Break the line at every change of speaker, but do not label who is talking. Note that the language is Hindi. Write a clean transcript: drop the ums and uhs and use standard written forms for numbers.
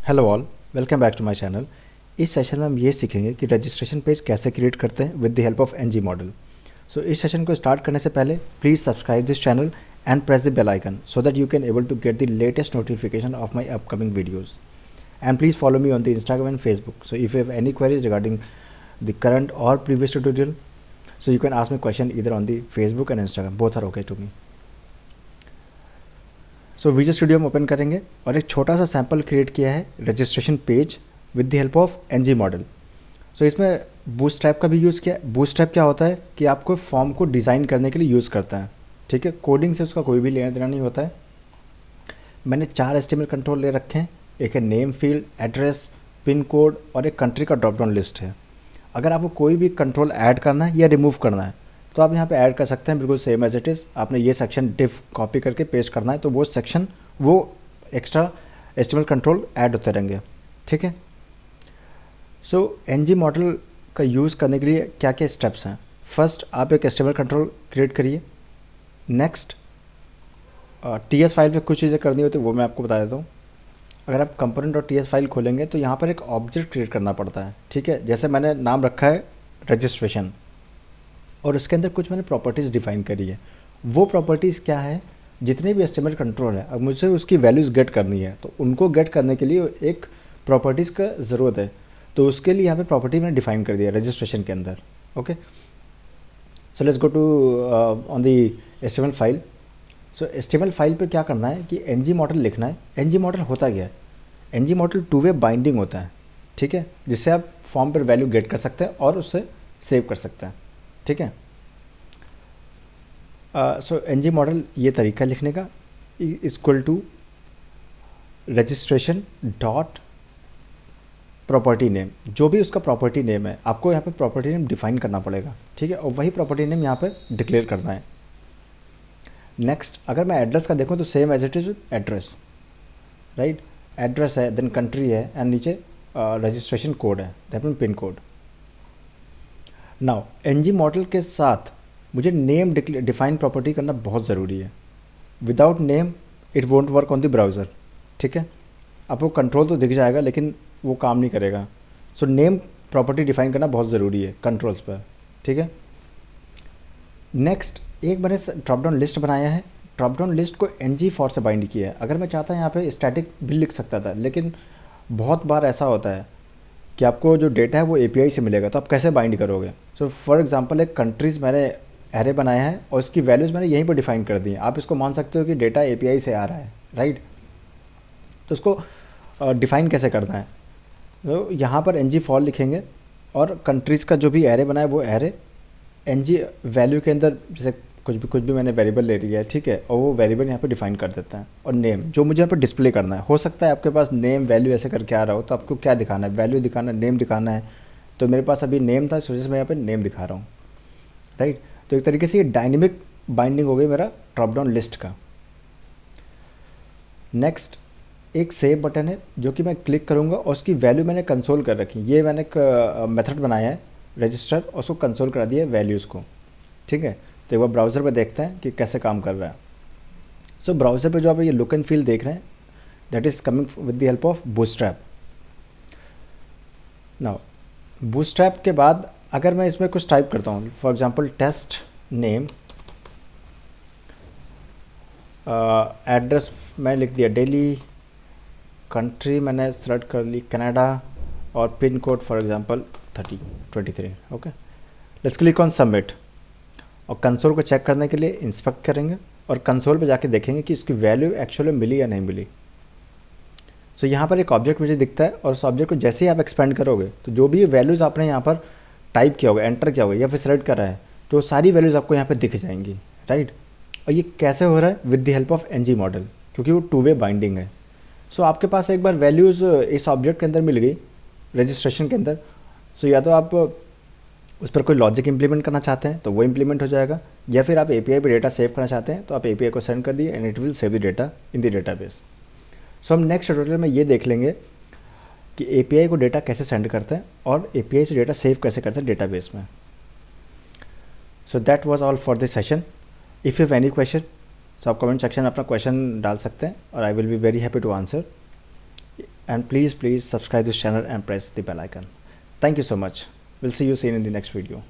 Hello all, welcome back to my channel. इस सेशन में हम ये सीखेंगे कि रजिस्ट्रेशन पेज कैसे क्रिएट करते हैं with the help of NG model. So इस सेशन को स्टार्ट करने से पहले please subscribe this channel and press the bell icon so that you can able to get the latest notification of my upcoming videos and please follow me on the Instagram and Facebook. So if you have any queries regarding the current और previous tutorial, so you can ask me question either on the Facebook and Instagram, both are okay to me. So visual studio हम ओपन करेंगे और एक छोटा सा सैम्पल क्रिएट किया है registration page with the help of NG model. So इसमें बूटस्ट्रैप का भी यूज़ किया है। बूटस्ट्रैप क्या होता है कि आपको फॉर्म को डिज़ाइन करने के लिए यूज़ करता है, ठीक है। कोडिंग से उसका कोई भी लेना देना नहीं होता है। मैंने 4 एचटीएमएल कंट्रोल ले रखे हैं। एक है name field, address, pin code और एक कंट्री का ड्रॉप डाउन लिस्ट है। अगर आपको कोई भी कंट्रोल ऐड करना है या रिमूव करना है तो आप यहाँ पे ऐड कर सकते हैं, बिल्कुल सेम एज इट इज़। आपने ये सेक्शन डिफ कॉपी करके पेस्ट करना है तो वो सेक्शन वो एक्स्ट्रा एचटीएमएल कंट्रोल ऐड होते रहेंगे, ठीक है। सो एनजी मॉडल का यूज़ करने के लिए क्या क्या स्टेप्स हैं। फर्स्ट, आप एक एचटीएमएल कंट्रोल क्रिएट करिए। नेक्स्ट, टीएस फाइल पे कुछ चीज़ें करनी होती है, वो मैं आपको बता देता हूँ। अगर आप कंपोनेंट और टीएस फाइल खोलेंगे तो यहाँ पर एक ऑब्जेक्ट क्रिएट करना पड़ता है, ठीक है। जैसे मैंने नाम रखा है रजिस्ट्रेशन और उसके अंदर कुछ मैंने प्रॉपर्टीज़ डिफाइन करी है। वो प्रॉपर्टीज़ क्या है, जितने भी एचटीएमएल कंट्रोल है, अब मुझे उसकी वैल्यूज़ गेट करनी है तो उनको गेट करने के लिए एक प्रॉपर्टीज़ का ज़रूरत है। तो उसके लिए यहाँ पे प्रॉपर्टी मैंने डिफाइन कर दिया रजिस्ट्रेशन के अंदर। Okay, so let's go to on the HTML file. So HTML file पर क्या करना है कि एनजी मॉडल लिखना है। एनजी मॉडल होता क्या है? एनजी मॉडल 2 वे बाइंडिंग होता है, ठीक है, जिससे आप फॉर्म पर वैल्यू गेट कर सकते हैं और उससे सेव कर सकते हैं, ठीक है। सो एनजी मॉडल ये तरीका लिखने का equal to registration dot property name. जो भी उसका प्रॉपर्टी नेम है आपको यहाँ पे प्रॉपर्टी नेम डिफाइन करना पड़ेगा, ठीक है, और वही प्रॉपर्टी नेम यहाँ पे डिक्लेयर करना है। नेक्स्ट, अगर मैं एड्रेस का देखूँ तो same as it is address, right. Address है, देन कंट्री है एंड नीचे रजिस्ट्रेशन कोड है, that pin code. Now NG model के साथ मुझे नेम डिफाइन प्रॉपर्टी करना बहुत ज़रूरी है। Without name it won't work on the browser, ठीक है। आपको कंट्रोल तो दिख जाएगा लेकिन वो काम नहीं करेगा। सो नेम प्रॉपर्टी डिफाइन करना बहुत ज़रूरी है कंट्रोल्स पर, ठीक है। नेक्स्ट, एक मैंने ड्रॉप डाउन लिस्ट बनाया है। ड्रॉप डाउन लिस्ट को एनजी फॉर से बाइंड किया है। अगर मैं चाहता यहाँ पे स्टैटिक भी लिख सकता था, लेकिन बहुत बार ऐसा होता है कि आपको जो डेटा है वो एपीआई से मिलेगा, तो आप कैसे बाइंड करोगे। सो फॉर एग्जांपल एक कंट्रीज़ मैंने एरे बनाया है और उसकी वैल्यूज़ मैंने यहीं पर डिफाइन कर दी हैं। आप इसको मान सकते हो कि डेटा एपीआई से आ रहा है, राइट। तो उसको डिफाइन कैसे करना है, तो यहाँ पर एनजी फॉर लिखेंगे और कंट्रीज़ का जो भी एरे बनाया वो एरे एनजी वैल्यू के अंदर जैसे कुछ भी मैंने वेरिएबल ले लिया है, ठीक है, और वो वेरिएबल यहाँ पे डिफाइन कर देता है। और नेम जो मुझे यहाँ पे डिस्प्ले करना है, हो सकता है आपके पास नेम वैल्यू ऐसे करके आ रहा हो, तो आपको क्या दिखाना है, वैल्यू दिखाना है, नेम दिखाना है। तो मेरे पास अभी नेम था, इस वजह से मैं यहाँ पे नेम दिखा रहा हूँ, राइट। तो एक तरीके से ये डायनेमिक बाइंडिंग हो गई मेरा ड्रॉप डाउन लिस्ट का। नेक्स्ट, एक सेव बटन है जो कि मैं क्लिक करूँगा और उसकी वैल्यू मैंने कंसोल कर रखी। ये मैंने एक मेथड बनाया है रजिस्टर और उसको कंसोल करा दिया है वैल्यूज़ को, ठीक है। तो एक बार ब्राउज़र पे देखते हैं कि कैसे काम कर रहा है। सो ब्राउज़र पे जो आप ये लुक एंड फील देख रहे हैं, that is coming with the help of bootstrap. Now bootstrap के बाद अगर मैं इसमें कुछ टाइप करता हूँ, for example test name, address मैं लिख दिया दिल्ली, कंट्री मैंने सेलेक्ट कर ली कनाडा और pin code for example 23। Okay, let's click on submit और कंसोल को चेक करने के लिए इंस्पेक्ट करेंगे और कंसोल पे जाके देखेंगे कि इसकी वैल्यू एक्चुअली मिली या नहीं मिली। सो यहाँ पर एक ऑब्जेक्ट मुझे दिखता है और उस ऑब्जेक्ट को जैसे ही आप एक्सपेंड करोगे तो जो भी वैल्यूज़ आपने यहाँ पर टाइप किया होगा, एंटर किया होगा या फिर सेलेक्ट करा है, तो सारी वैल्यूज़ आपको यहाँ पर दिख जाएंगी, राइट। और ये कैसे हो रहा है? With the help of NG model, क्योंकि वो 2 वे बाइंडिंग है। सो आपके पास एक बार वैल्यूज़ इस ऑब्जेक्ट के अंदर मिल गई रजिस्ट्रेशन के अंदर, सो या तो आप उस पर कोई लॉजिक इंप्लीमेंट करना चाहते हैं तो वो इंप्लीमेंट हो जाएगा, या फिर आप एपीआई पे डेटा सेव करना चाहते हैं तो आप एपीआई को सेंड कर दिए and it will save the data in the database. So हम नेक्स्ट ट्यूटोरियल में ये देख लेंगे कि एपीआई को डेटा कैसे सेंड करते हैं और एपीआई से डेटा सेव कैसे करते हैं डेटाबेस में। So that was all for this session. If you have any question तो आप कमेंट सेक्शन में अपना क्वेश्चन डाल सकते हैं और I will be very happy to answer. and please subscribe this channel and press the bell icon. Thank you so much. We'll see you soon in the next video.